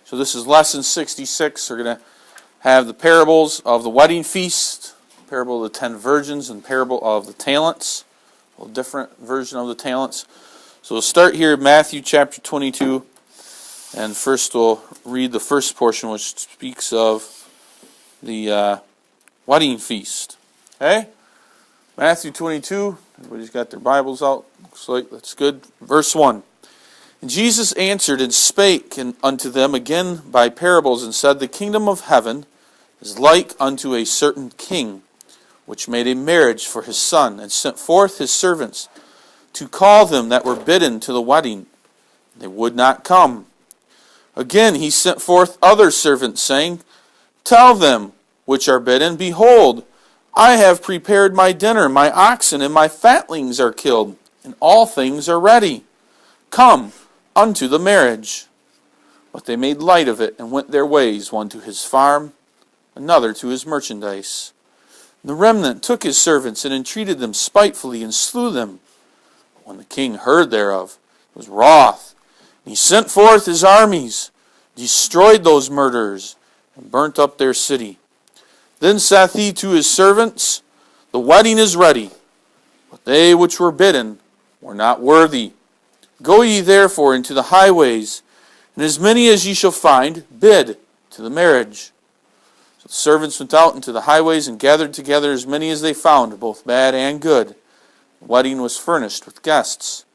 So this is lesson 66. We're going to have the parables of the wedding feast, parable of the 10 virgins, and parable of the talents. A little different version of the talents. So we'll start here in Matthew chapter 22. And first we'll read the first portion, which speaks of the wedding feast. Okay? Matthew 22. Everybody's got their Bibles out. Looks like that's good. Verse 1. And Jesus answered and spake unto them again by parables, and said, The kingdom of heaven is like unto a certain king, which made a marriage for his son, and sent forth his servants to call them that were bidden to the wedding. They would not come. Again he sent forth other servants, saying, Tell them which are bidden, Behold, I have prepared my dinner, my oxen and my fatlings are killed, and all things are ready. Come unto the marriage. But they made light of it, and went their ways, one to his farm, another to his merchandise. And the remnant took his servants, and entreated them spitefully, and slew them. When the king heard thereof, he was wroth, and he sent forth his armies, destroyed those murderers, and burnt up their city. Then saith he to his servants, The wedding is ready, but they which were bidden were not worthy. Go ye therefore into the highways, and as many as ye shall find, bid to the marriage. So the servants went out into the highways, and gathered together as many as they found, both bad and good. The wedding was furnished with guests.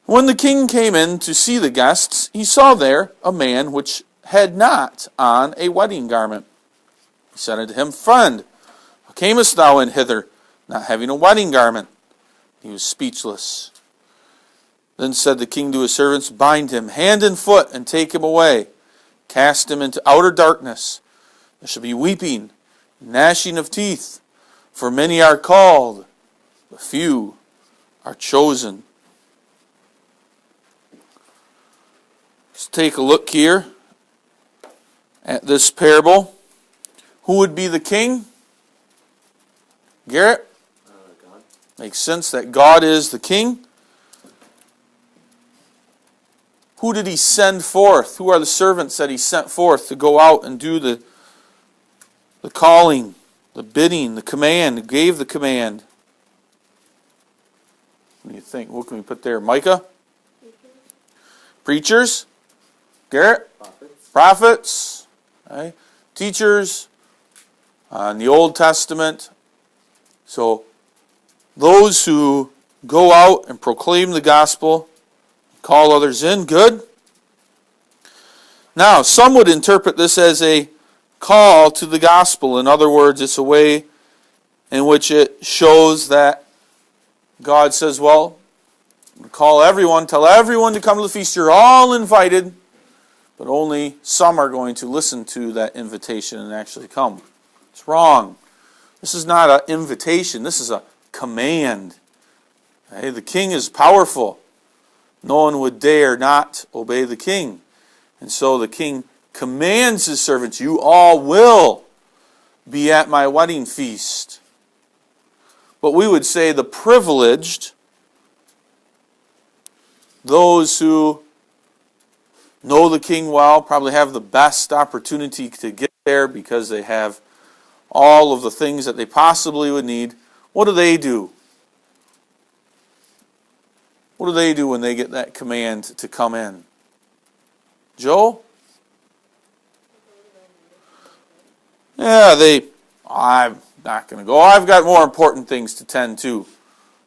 When the king came in to see the guests, he saw there a man which had not on a wedding garment. He said unto him, Friend, how camest thou in hither, not having a wedding garment? He was speechless. Then said the king to his servants, Bind him hand and foot, and take him away. Cast him into outer darkness. There shall be weeping, and gnashing of teeth. For many are called, but few are chosen. Let's take a look here at this parable. Who would be the king? Garrett? God. Makes sense that God is the king. Who did he send forth? Who are the servants that he sent forth to go out and do the calling, the bidding, the command, gave the command? What do you think? What can we put there? Micah? Preachers? Garrett? Prophets? Okay. Teachers? In the Old Testament. So, those who go out and proclaim the gospel, call others in, good. Now, some would interpret this as a call to the gospel. In other words, it's a way in which it shows that God says, well, call everyone, tell everyone to come to the feast. You're all invited, but only some are going to listen to that invitation and actually come. It's wrong. This is not an invitation. This is a command. Okay? The king is powerful. No one would dare not obey the king. And so the king commands his servants, you all will be at my wedding feast. But we would say the privileged, those who know the king well, probably have the best opportunity to get there because they have all of the things that they possibly would need. What do? What do they do when they get that command to come in? Joe? Yeah, I'm not going to go. I've got more important things to tend to.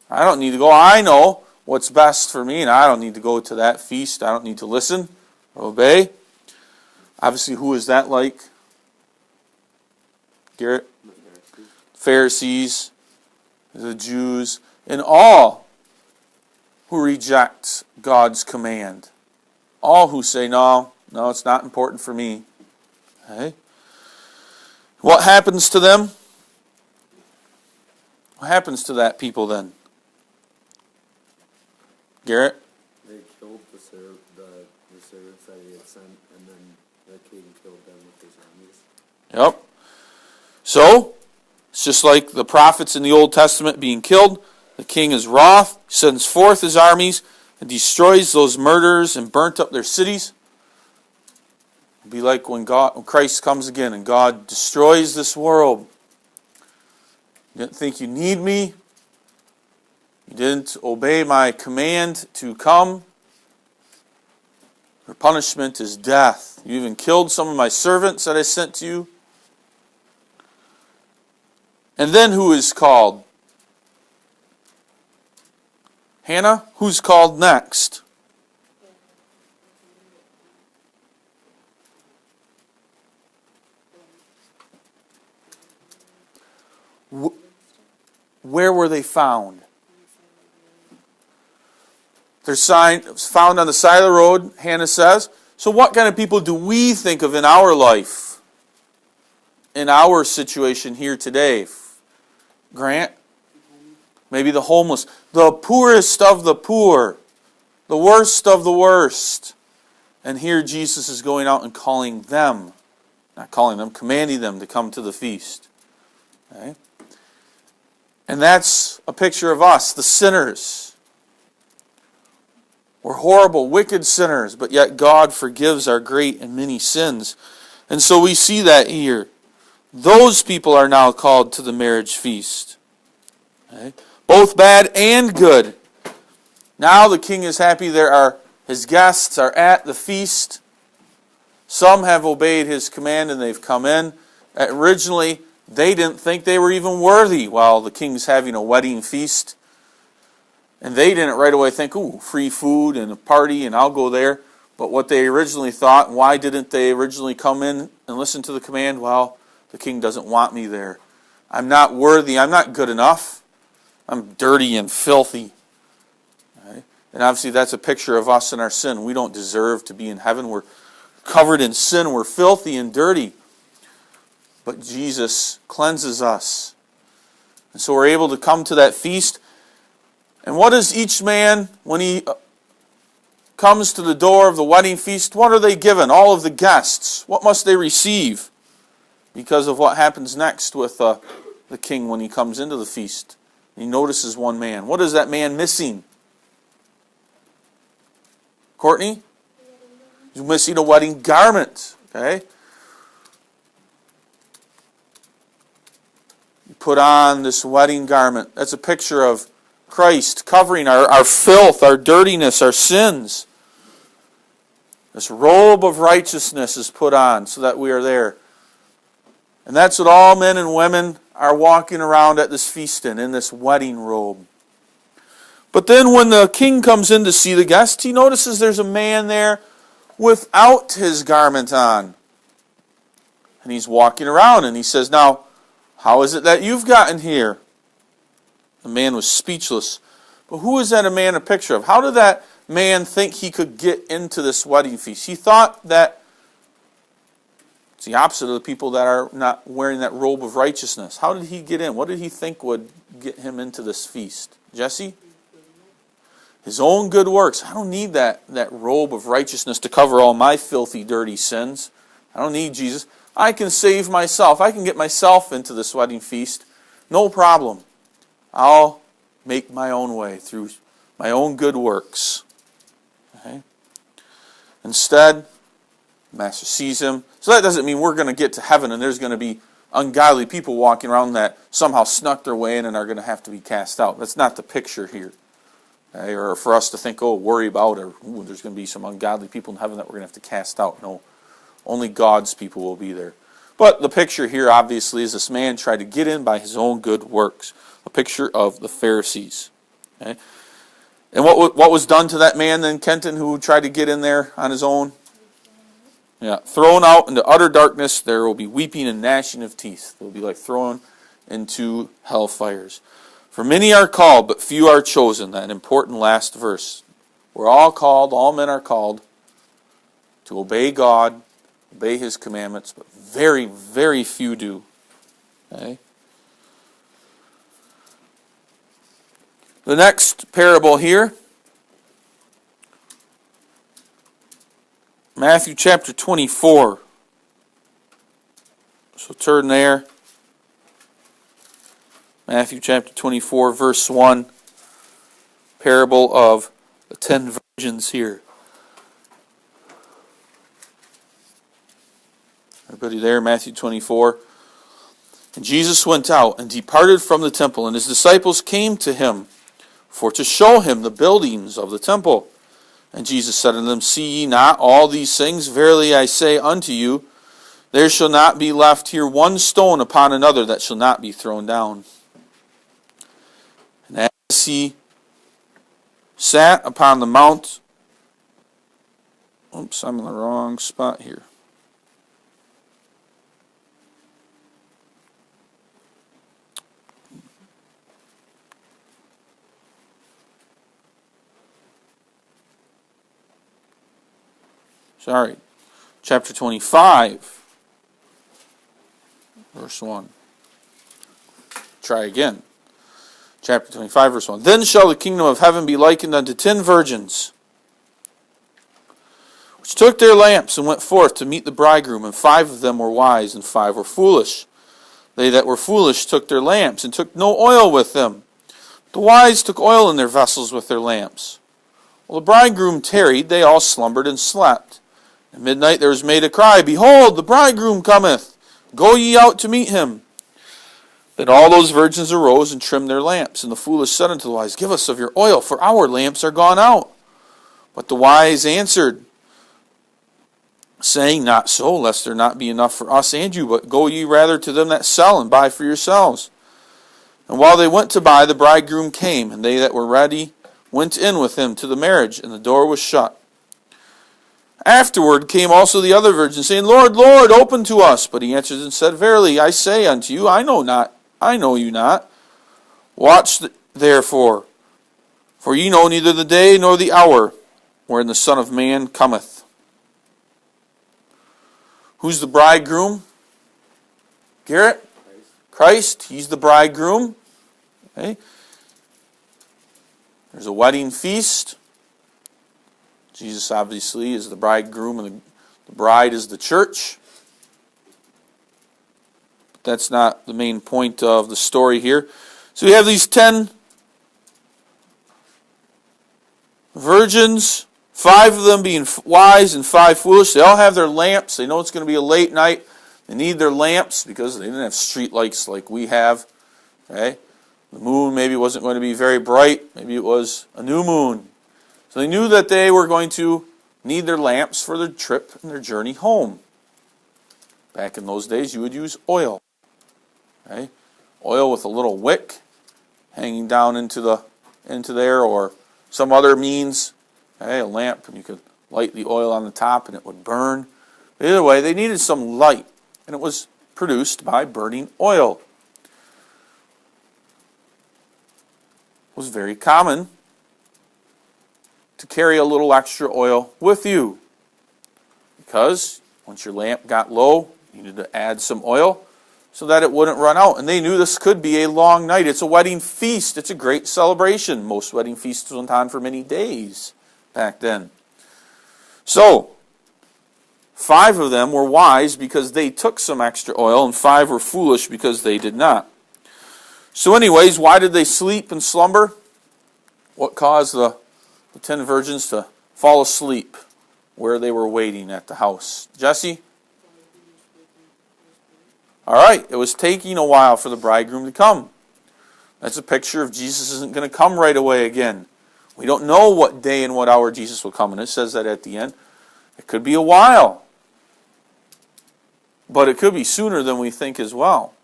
I don't need to go. I know what's best for me, and I don't need to go to that feast. I don't need to listen or obey. Obviously, who is that like? Garrett? Pharisees, the Jews, and all who reject God's command. All who say, no, it's not important for me. Okay? What happens to them? What happens to that people then? Garrett? They killed the servants that he had sent, and then the king killed them with his armies. Yep. So, it's just like the prophets in the Old Testament being killed. The king is wroth, sends forth his armies, and destroys those murderers and burnt up their cities. It'll be like when Christ comes again and God destroys this world. You didn't think you need me. You didn't obey my command to come. Your punishment is death. You even killed some of my servants that I sent to you. And then who is called? Hannah, who's called next? Where were they found? They're found on the side of the road, Hannah says. So what kind of people do we think of in our life? In our situation here today? Grant? Maybe the homeless. The poorest of the poor. The worst of the worst. And here Jesus is going out and calling them. Not calling them, commanding them to come to the feast. Okay? And that's a picture of us, the sinners. We're horrible, wicked sinners, but yet God forgives our great and many sins. And so we see that here. Those people are now called to the marriage feast. Okay? Both bad and good. Now the king is happy. His guests are at the feast. Some have obeyed his command and they've come in. Originally, they didn't think they were even worthy while the king's having a wedding feast. And they didn't right away think, ooh, free food and a party and I'll go there. But what they originally thought, why didn't they originally come in and listen to the command? Well, the king doesn't want me there. I'm not worthy. I'm not good enough. I'm dirty and filthy. Right? And obviously that's a picture of us and our sin. We don't deserve to be in heaven. We're covered in sin. We're filthy and dirty. But Jesus cleanses us. And so we're able to come to that feast. And what is each man, when he comes to the door of the wedding feast, what are they given? All of the guests. What must they receive? Because of what happens next with the king when he comes into the feast. He notices one man. What is that man missing? Courtney? He's missing a wedding garment. Okay? You put on this wedding garment. That's a picture of Christ covering our filth, our dirtiness, our sins. This robe of righteousness is put on so that we are there. And that's what all men and women are walking around at this feast in this wedding robe. But then when the king comes in to see the guests, he notices there's a man there without his garment on. And he's walking around and he says, now, how is it that you've gotten here? The man was speechless. But who is that a man a picture of? How did that man think he could get into this wedding feast? He thought that it's the opposite of the people that are not wearing that robe of righteousness. How did he get in? What did he think would get him into this feast? Jesse? His own good works. I don't need that robe of righteousness to cover all my filthy, dirty sins. I don't need Jesus. I can save myself. I can get myself into this wedding feast. No problem. I'll make my own way through my own good works. Okay? Instead, the master sees him. So that doesn't mean we're going to get to heaven and there's going to be ungodly people walking around that somehow snuck their way in and are going to have to be cast out. That's not the picture here. Okay? Or for us to think, worry about, or there's going to be some ungodly people in heaven that we're going to have to cast out. No. Only God's people will be there. But the picture here, obviously, is this man tried to get in by his own good works. A picture of the Pharisees. Okay? And what was done to that man then, Kenton, who tried to get in there on his own? Yeah, thrown out into utter darkness, there will be weeping and gnashing of teeth. They will be like thrown into hellfires. For many are called, but few are chosen. That important last verse. We're all called, all men are called to obey God, obey His commandments, but very, very few do. Okay? The next parable here, Matthew chapter 24. So turn there. Matthew chapter 24, verse 1. Parable of the 10 virgins here. Everybody there, Matthew 24. And Jesus went out and departed from the temple, and his disciples came to him for to show him the buildings of the temple. And Jesus said unto them, See ye not all these things? Verily I say unto you, there shall not be left here one stone upon another that shall not be thrown down. And as he sat upon the mount, oops, I'm in the wrong spot here. Sorry. Chapter 25, verse 1. Try again. Chapter 25, verse 1. Then shall the kingdom of heaven be likened unto 10 virgins, which took their lamps and went forth to meet the bridegroom, and 5 of them were wise, and 5 were foolish. They that were foolish took their lamps, and took no oil with them. The wise took oil in their vessels with their lamps. While the bridegroom tarried, they all slumbered and slept. At midnight there was made a cry, Behold, the bridegroom cometh, go ye out to meet him. Then all those virgins arose and trimmed their lamps. And the foolish said unto the wise, Give us of your oil, for our lamps are gone out. But the wise answered, saying, Not so, lest there not be enough for us and you, but go ye rather to them that sell, and buy for yourselves. And while they went to buy, the bridegroom came, and they that were ready went in with him to the marriage, and the door was shut. Afterward came also the other virgins, saying, Lord, Lord, open to us. But he answered and said, Verily I say unto you, I know you not. Watch therefore, for ye know neither the day nor the hour wherein the Son of Man cometh. Who's the bridegroom? Garrett? Christ. He's the bridegroom. Okay. There's a wedding feast. Jesus obviously is the bridegroom, and the bride is the church. But that's not the main point of the story here. So we have these 10 virgins, 5 of them being wise and 5 foolish. They all have their lamps. They know it's going to be a late night. They need their lamps because they didn't have street lights like we have. Okay? The moon maybe wasn't going to be very bright. Maybe it was a new moon. So they knew that they were going to need their lamps for their trip and their journey home. Back in those days, you would use oil. Okay? Oil with a little wick hanging down into there, or some other means. Okay? A lamp, and you could light the oil on the top and it would burn. But either way, they needed some light, and it was produced by burning oil. It was very common to carry a little extra oil with you, because once your lamp got low, you needed to add some oil so that it wouldn't run out. And they knew this could be a long night. It's a wedding feast. It's a great celebration. Most wedding feasts went on for many days back then. So 5 of them were wise because they took some extra oil, and 5 were foolish because they did not. So anyways, why did they sleep and slumber? What caused the 10 virgins to fall asleep where they were waiting at the house? Jesse? All right, it was taking a while for the bridegroom to come. That's a picture of Jesus isn't going to come right away again. We don't know what day and what hour Jesus will come, and it says that at the end. It could be a while, but it could be sooner than we think as well.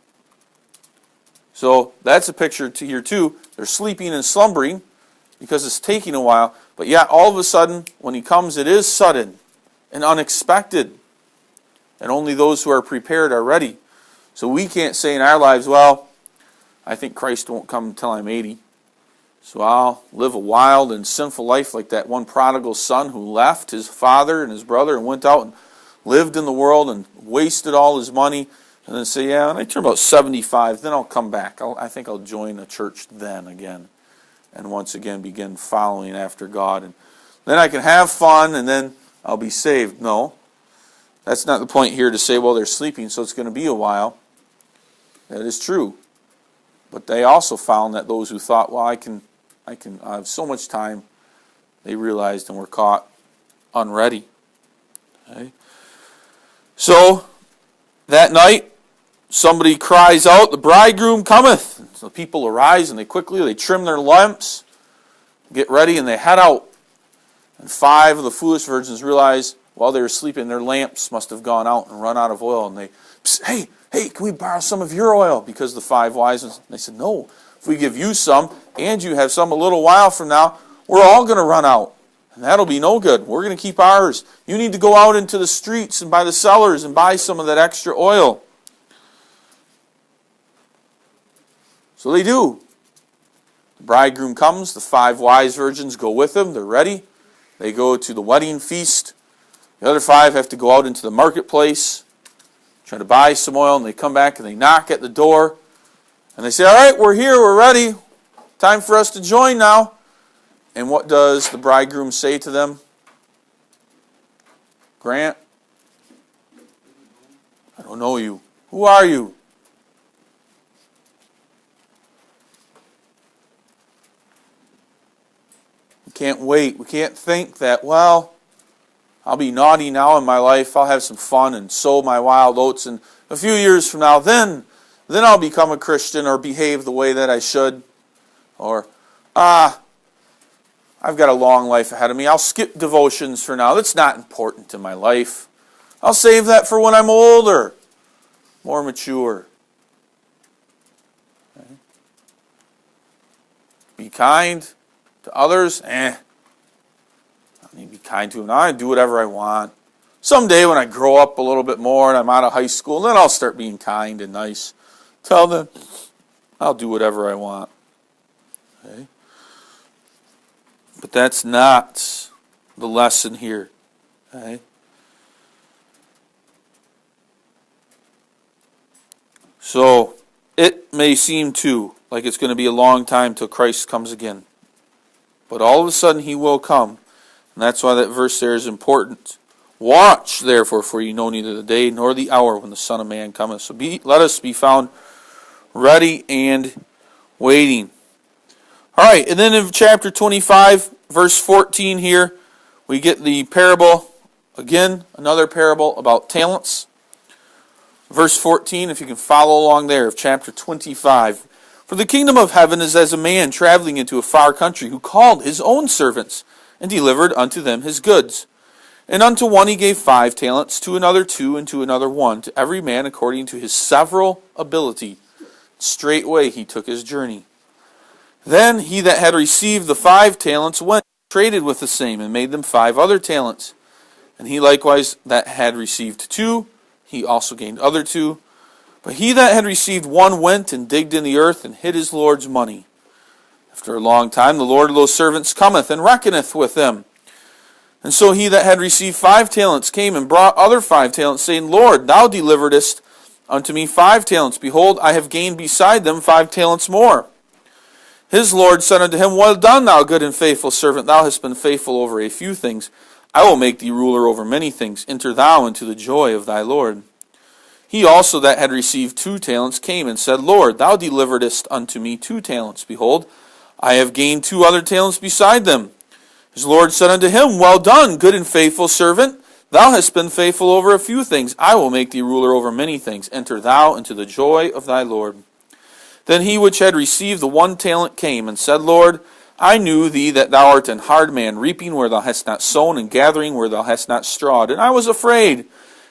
So that's a picture here too. They're sleeping and slumbering because it's taking a while. But yet, all of a sudden, when he comes, it is sudden and unexpected. And only those who are prepared are ready. So we can't say in our lives, well, I think Christ won't come until I'm 80. So I'll live a wild and sinful life like that one prodigal son who left his father and his brother and went out and lived in the world and wasted all his money. And then say, yeah, when I turn about 75, then I'll come back. I think I'll join a church then again. And once again begin following after God. And then I can have fun and then I'll be saved. No. That's not the point here to say, well, they're sleeping, so it's going to be a while. That is true. But they also found that those who thought, well, I have so much time, they realized and were caught unready. Okay? So That night, somebody cries out, "The bridegroom cometh." So the people arise and they trim their lamps, get ready, and they head out. And 5 of the foolish virgins realize while they were sleeping, their lamps must have gone out and run out of oil. And they, hey, can we borrow some of your oil? Because the 5 wise ones, they said, no, if we give you some and you have some a little while from now, we're all going to run out. And that'll be no good. We're going to keep ours. You need to go out into the streets and by the cellars and buy some of that extra oil. So they do. The bridegroom comes. The 5 wise virgins go with him. They're ready. They go to the wedding feast. The other 5 have to go out into the marketplace, try to buy some oil, and they come back and they knock at the door. And they say, all right, we're here, we're ready. Time for us to join now. And what does the bridegroom say to them? Grant, I don't know you. Who are you? We can't wait. We can't think that, well, I'll be naughty now in my life. I'll have some fun and sow my wild oats. And a few years from now, then I'll become a Christian or behave the way that I should. Or, I've got a long life ahead of me. I'll skip devotions for now. That's not important in my life. I'll save that for when I'm older, more mature. Okay. Be kind to others. I need to be kind to them. I do whatever I want. Someday when I grow up a little bit more and I'm out of high school, then I'll start being kind and nice. Tell them I'll do whatever I want. Okay? But that's not the lesson here. Okay? So it may seem too like it's going to be a long time till Christ comes again. But all of a sudden he will come. And that's why that verse there is important. Watch, therefore, for you know neither the day nor the hour when the Son of Man cometh. So let us be found ready and waiting. All right, and then in chapter 25, verse 14 here, we get the parable, again, another parable about talents. Verse 14, if you can follow along there, of chapter 25. For the kingdom of heaven is as a man traveling into a far country, who called his own servants, and delivered unto them his goods. And unto one he gave 5 talents, to another 2, and to another 1, to every man according to his several ability. Straightway he took his journey. Then he that had received the 5 talents went, traded with the same, and made them 5 other talents. And he likewise that had received 2, he also gained other 2. But he that had received 1 went and digged in the earth, and hid his Lord's money. After a long time the Lord of those servants cometh, and reckoneth with them. And so he that had received 5 talents came and brought other 5 talents, saying, Lord, thou deliveredst unto me 5 talents. Behold, I have gained beside them 5 talents more. His Lord said unto him, Well done, thou good and faithful servant. Thou hast been faithful over a few things. I will make thee ruler over many things. Enter thou into the joy of thy Lord. He also that had received 2 talents came and said, Lord, thou deliveredst unto me 2 talents. Behold, I have gained 2 other talents beside them. His Lord said unto him, Well done, good and faithful servant. Thou hast been faithful over a few things. I will make thee ruler over many things. Enter thou into the joy of thy Lord. Then he which had received the 1 talent came and said, Lord, I knew thee that thou art an hard man, reaping where thou hast not sown, and gathering where thou hast not strawed. And I was afraid,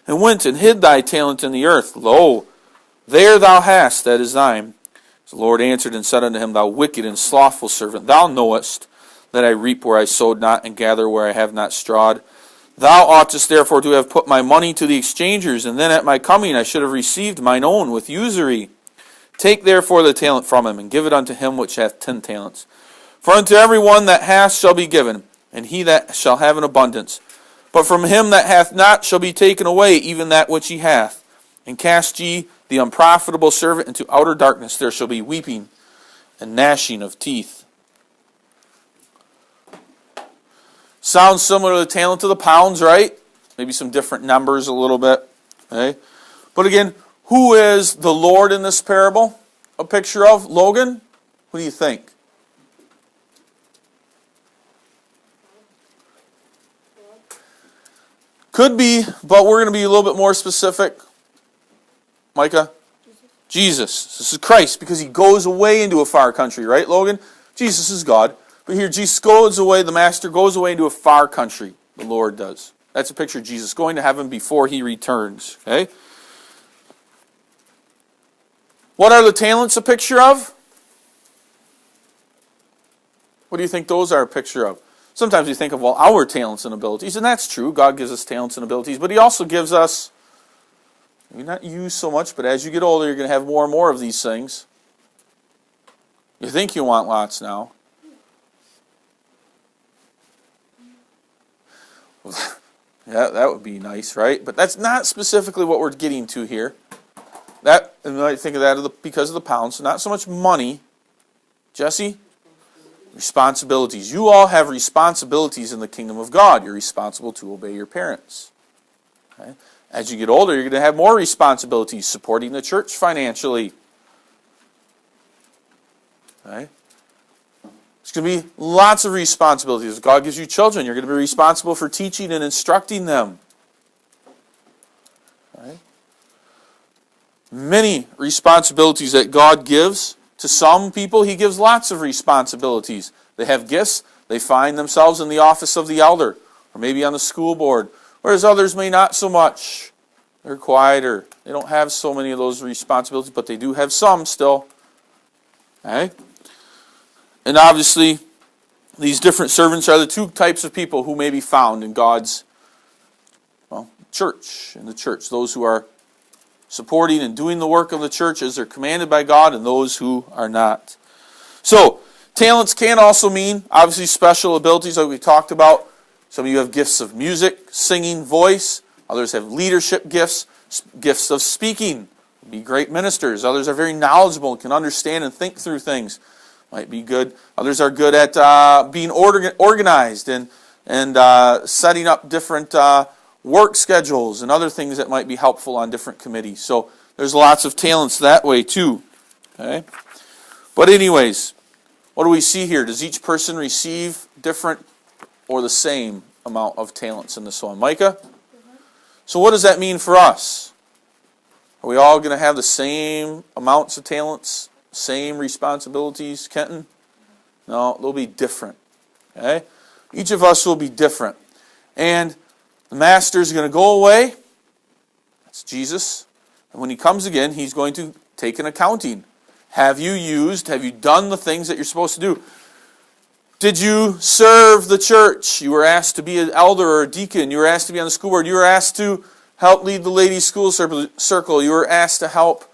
and went and hid thy talent in the earth. Lo, there thou hast, that is thine. The Lord answered and said unto him, Thou wicked and slothful servant, thou knowest that I reap where I sowed not, and gather where I have not strawed. Thou oughtest therefore to have put my money to the exchangers, and then at my coming I should have received mine own with usury. Take therefore the talent from him, and give it unto him which hath 10 talents. For unto every one that hath shall be given, and he that shall have an abundance. But from him that hath not shall be taken away even that which he hath. And cast ye the unprofitable servant into outer darkness. There shall be weeping and gnashing of teeth. Sounds similar to the talent of the pounds, right? Maybe some different numbers a little bit. Okay? But again, who is the Lord in this parable a picture of? Logan? What do you think? Could be, but we're going to be a little bit more specific. Micah? Jesus. This is Christ, because he goes away into a far country, right, Logan? Jesus is God. But here, Jesus goes away, the Master goes away into a far country. The Lord does. That's a picture of Jesus going to heaven before he returns. Okay? What are the talents a picture of? What do you think those are a picture of? Sometimes we think of, well, our talents and abilities, and that's true. God gives us talents and abilities, but he also gives us, maybe not you so much, but as you get older, you're going to have more and more of these things. You think you want lots now. Yeah, that would be nice, right? But that's not specifically what we're getting to here. That, and you might think of that because of the pounds. So not so much money. Jesse? Responsibilities. You all have responsibilities in the kingdom of God. You're responsible to obey your parents. Okay? As you get older, you're going to have more responsibilities, supporting the church financially. Okay? There's going to be lots of responsibilities. If God gives you children, you're going to be responsible for teaching and instructing them. Right? Many responsibilities that God gives. To some people, he gives lots of responsibilities. They have gifts. They find themselves in the office of the elder, or maybe on the school board, whereas others may not so much. They're quieter. They don't have so many of those responsibilities, but they do have some still. Okay? And obviously, these different servants are the two types of people who may be found in God's church, in the church. Those who are supporting and doing the work of the church as they're commanded by God, and those who are not. So, talents can also mean, obviously, special abilities like we talked about. Some of you have gifts of music, singing, voice. Others have leadership gifts, gifts of speaking. Be great ministers. Others are very knowledgeable and can understand and think through things. Might be good. Others are good at being organized and setting up different work schedules and other things that might be helpful on different committees. So there's lots of talents that way too. Okay? But anyways, what do we see here? Does each person receive different or the same amount of talents in this one? Micah? So what does that mean for us? Are we all going to have the same amounts of talents? Same responsibilities, Kenton? No, they'll be different. Okay? Each of us will be different. And the Master is going to go away. That's Jesus. And when he comes again, he's going to take an accounting. Have you done the things that you're supposed to do? Did you serve the church? You were asked to be an elder or a deacon. You were asked to be on the school board. You were asked to help lead the ladies' school circle. You were asked to help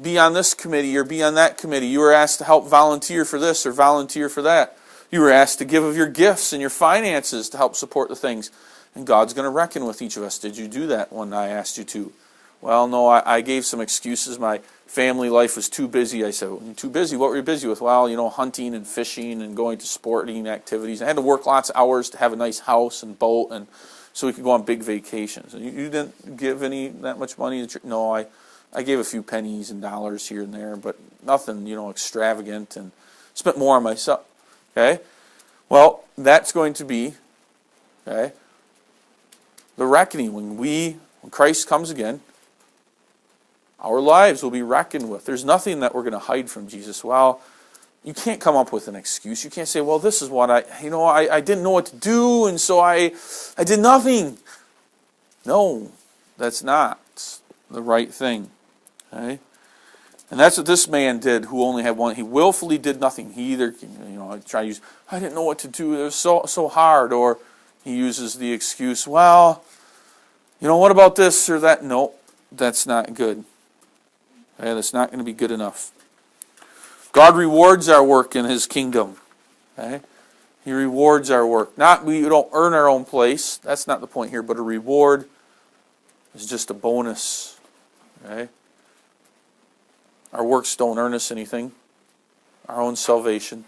be on this committee or be on that committee. You were asked to help volunteer for this or volunteer for that. You were asked to give of your gifts and your finances to help support the things. And God's going to reckon with each of us. Did you do that when I asked you to? Well, no, I gave some excuses. My family life was too busy. I said, well, too busy? What were you busy with? Well, hunting and fishing and going to sporting activities. I had to work lots of hours to have a nice house and boat, and so we could go on big vacations. And you didn't give that much money? No, I gave a few pennies and dollars here and there, but nothing, extravagant, and spent more on myself. Okay? Well, that's going to be, okay, the reckoning. When Christ comes again, our lives will be reckoned with. There's nothing that we're going to hide from Jesus. Well, you can't come up with an excuse. You can't say, well, this is what I didn't know what to do, and so I did nothing. No, that's not the right thing. Okay? And that's what this man did who only had one. He willfully did nothing. He either, try to use, I didn't know what to do. It was so hard. Or he uses the excuse, well, what about this or that? No, that's not good. Okay, that's not going to be good enough. God rewards our work in his kingdom. Okay? He rewards our work. We don't earn our own place. That's not the point here. But a reward is just a bonus. Okay? Our works don't earn us anything. Our own salvation.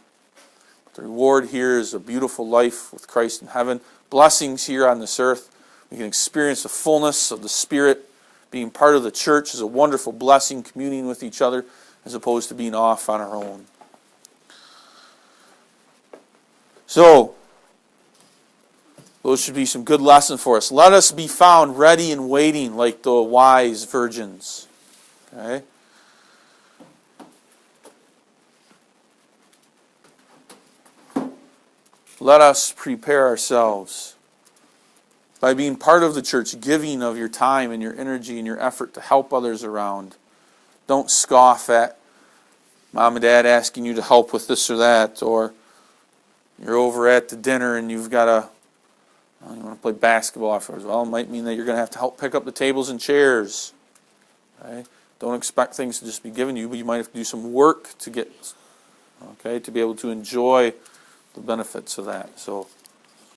The reward here is a beautiful life with Christ in heaven. Blessings here on this earth. We can experience the fullness of the Spirit. Being part of the church is a wonderful blessing, communing with each other, as opposed to being off on our own. So, those should be some good lessons for us. Let us be found ready and waiting like the wise virgins. Okay? Let us prepare ourselves by being part of the church, giving of your time and your energy and your effort to help others around. Don't scoff at mom and dad asking you to help with this or that, or you're over at the dinner and you've got to, you want to play basketball afterwards. Well, it might mean that you're going to have to help pick up the tables and chairs. Okay? Don't expect things to just be given to you, but you might have to do some work to get, okay, to be able to enjoy the benefits of that. So